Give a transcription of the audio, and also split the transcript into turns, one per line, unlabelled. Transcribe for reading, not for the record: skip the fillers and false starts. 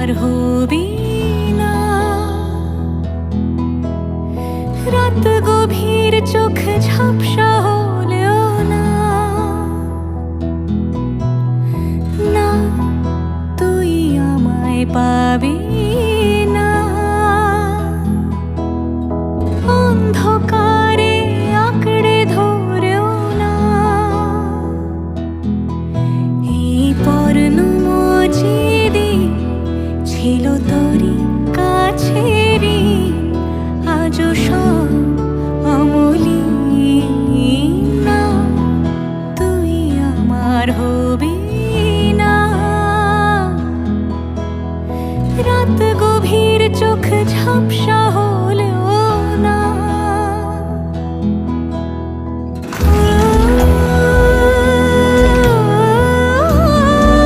আর হবি না। রাত গভীর, চোখ ঝাপসা হলেও না, না তুই আমায় পাবি না। অন্ধকারে আঁকড়ে ধরেও না, এই পর্ণ